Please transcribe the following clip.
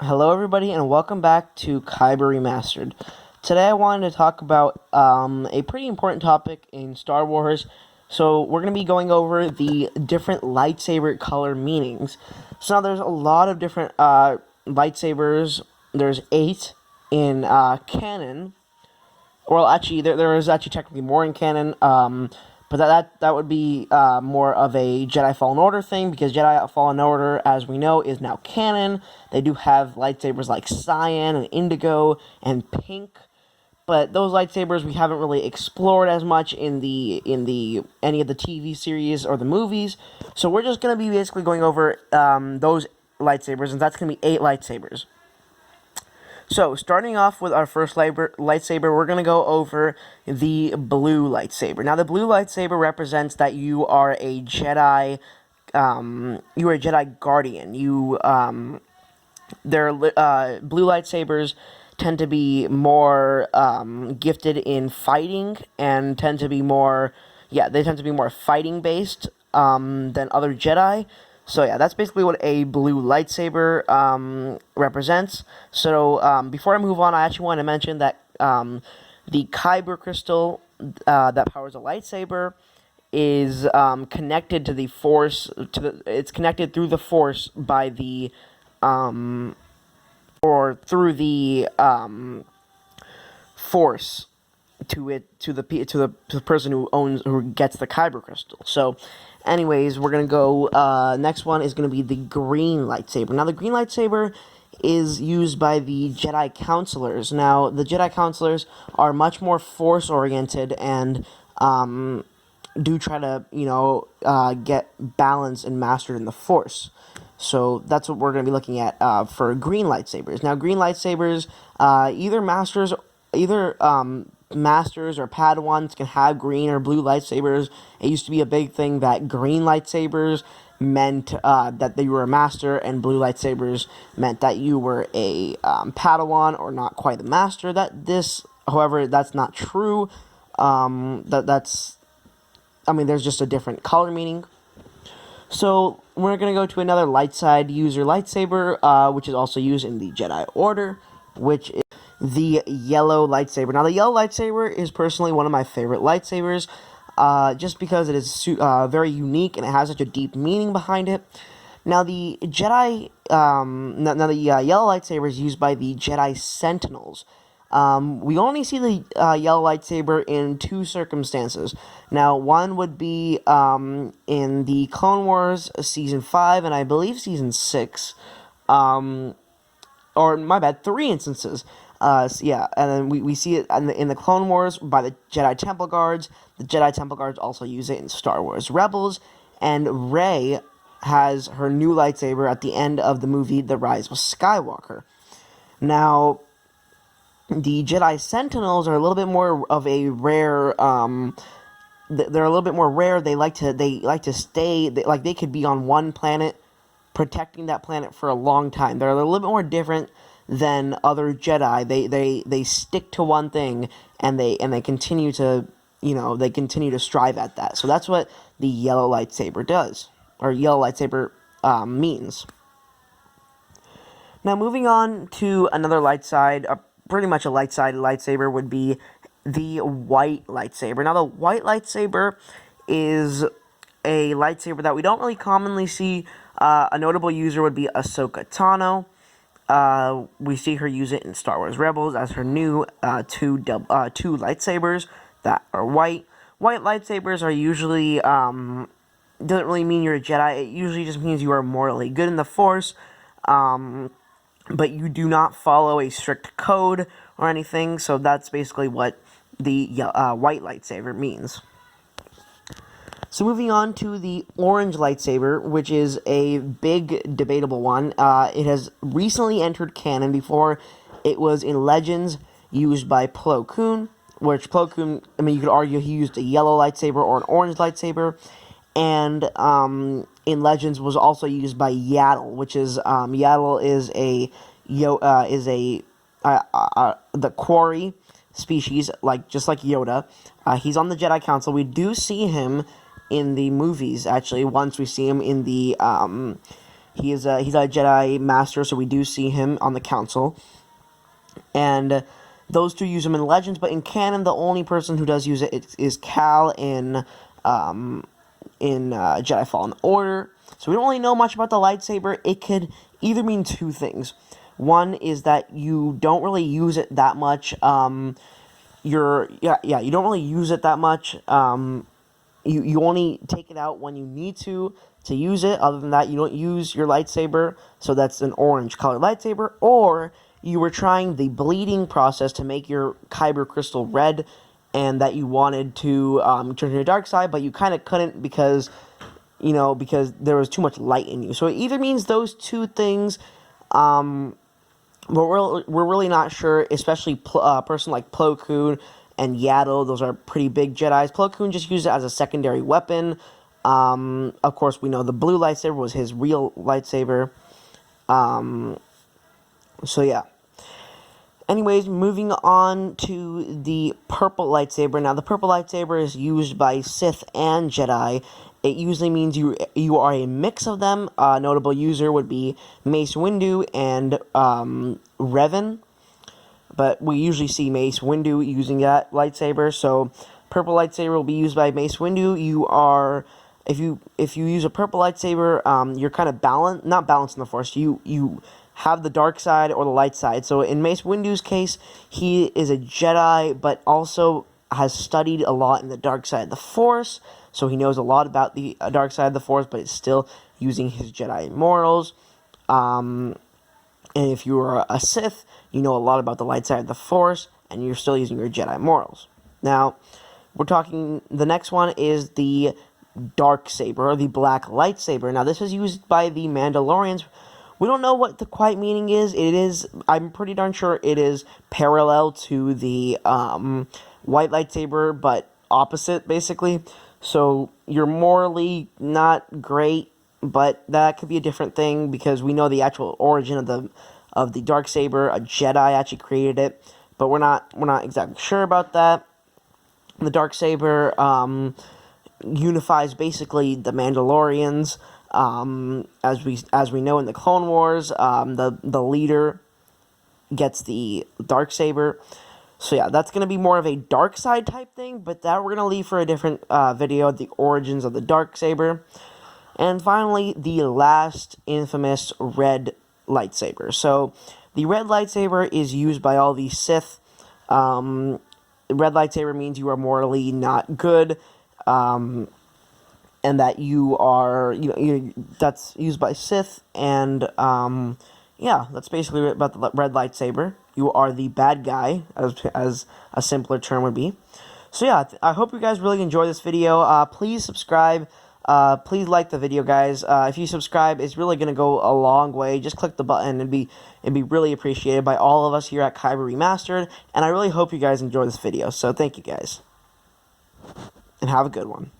Hello, everybody, and welcome back to Kyber Remastered. Today, I wanted to talk about a pretty important topic in Star Wars. So, we're going to be going over the different lightsaber color meanings. So, now there's a lot of different lightsabers. There's 8 in canon. Well, actually, there is actually technically more in canon. But that would be more of a Jedi Fallen Order thing, because Jedi Fallen Order, as we know, is now canon. They do have lightsabers like cyan and indigo and pink, but those lightsabers we haven't really explored as much in the any of the TV series or the movies. So we're just gonna be basically going over those lightsabers, and that's gonna be 8 lightsabers. So, starting off with our first lightsaber, we're going to go over the blue lightsaber. Now, the blue lightsaber represents that you are a Jedi, you are a Jedi Guardian. Blue lightsabers tend to be more gifted in fighting and tend to be more, they tend to be more fighting based than other Jedi. So yeah, that's basically what a blue lightsaber represents. So before I move on, I actually want to mention that the Kyber crystal that powers a lightsaber is connected to the Force. It's connected through the Force by the or through the Force to the person who gets the Kyber crystal. So, anyways, we're gonna go. Next one is gonna be the green lightsaber. Now, the green lightsaber is used by the Jedi counselors. Now, the Jedi counselors are much more Force oriented and do try to get balanced and mastered in the Force. So that's what we're going to be looking at for green lightsabers. Now, green lightsabers, either masters or Padawans can have green or blue lightsabers. It used to be a big thing that green lightsabers meant that you were a master, and blue lightsabers meant that you were a Padawan or not quite a master. However, that's not true. There's just a different color meaning. So we're going to go to another light side user lightsaber, which is also used in the Jedi Order, which is the yellow lightsaber. Now, the yellow lightsaber is personally one of my favorite lightsabers, just because it is very unique and it has such a deep meaning behind it. Now, the yellow lightsaber is used by the Jedi Sentinels. We only see the yellow lightsaber in 2 circumstances. Now, one would be in the Clone Wars Season 5, and I believe Season 6. Or, my bad, 3 instances. And then we see it in the Clone Wars by the Jedi Temple Guards. The Jedi Temple Guards also use it in Star Wars Rebels. And Rey has her new lightsaber at the end of the movie The Rise of Skywalker. Now, the Jedi Sentinels are a little bit more of a rare. They're a little bit more rare. They like to stay. They could be on one planet, protecting that planet for a long time. They're a little bit more different than other Jedi. They stick to one thing, and they continue to strive at that. So that's what the yellow lightsaber does, or yellow lightsaber means. Now, moving on to another light side. Pretty much a light side lightsaber would be the white lightsaber. Now, the white lightsaber is a lightsaber that we don't really commonly see. A notable user would be Ahsoka Tano. We see her use it in Star Wars Rebels as her new two lightsabers that are white. White lightsabers are usually doesn't really mean you're a Jedi. It usually just means you are morally good in the Force. But you do not follow a strict code or anything, so that's basically what the white lightsaber means. So moving on to the orange lightsaber, which is a big debatable one. It has recently entered canon. Before, it was in Legends used by Plo Koon, which Plo Koon, you could argue he used a yellow lightsaber or an orange lightsaber, and in Legends was also used by Yaddle, which is Yaddle is the quarry species, just like Yoda. He's on the Jedi Council. We do see him in the movies. Actually, once we see him in the he's a Jedi Master, so we do see him on the Council. And those two use him in Legends, but in canon, the only person who does use it is Cal in Jedi Fallen Order. So we don't really know much about the lightsaber. It could either mean two things. One is that you don't really use it that much. You don't really use it that much. You only take it out when you need to use it. Other than that, you don't use your lightsaber. So that's an orange colored lightsaber. Or you were trying the bleeding process to make your Kyber crystal red, and that you wanted to turn to your dark side, but you kind of couldn't because there was too much light in you. So it either means those two things, but we're really not sure, especially a person like Plo Koon and Yaddle. Those are pretty big Jedis. Plo Koon just used it as a secondary weapon. Of course, we know the blue lightsaber was his real lightsaber. So yeah. Anyways, moving on to the purple lightsaber. Now, the purple lightsaber is used by Sith and Jedi. It usually means you are a mix of them. A notable user would be Mace Windu and Revan. But we usually see Mace Windu using that lightsaber. So, purple lightsaber will be used by Mace Windu. If you use a purple lightsaber, you're kind of not balanced in the Force. You have the dark side or the light side. So in Mace Windu's case, he is a Jedi, but also has studied a lot in the dark side of the Force. So he knows a lot about the dark side of the Force, but is still using his Jedi morals. And if you are a Sith, you know a lot about the light side of the Force, and you're still using your Jedi morals. Now, the next one is the dark saber, or the black lightsaber. Now, this is used by the Mandalorians. We don't know what the quiet meaning is. I'm pretty darn sure it is parallel to the white lightsaber, but opposite, basically. So, you're morally not great, but that could be a different thing, because we know the actual origin of the dark saber. A Jedi actually created it, but we're not exactly sure about that. The dark saber unifies basically the Mandalorians. As we know in the Clone Wars, the leader gets the dark saber. So yeah, that's gonna be more of a dark side type thing, but that we're gonna leave for a different video, the origins of the dark saber. And finally, the last infamous red lightsaber. So the red lightsaber is used by all the Sith. The red lightsaber means you are morally not good. And that you are, that's used by Sith, and, yeah, that's basically about the red lightsaber. You are the bad guy, as a simpler term would be. So, yeah, I hope you guys really enjoy this video. Please subscribe. Please like the video, guys. If you subscribe, it's really going to go a long way. Just click the button. It'd be really appreciated by all of us here at Kyber Remastered, and I really hope you guys enjoy this video. So, thank you, guys, and have a good one.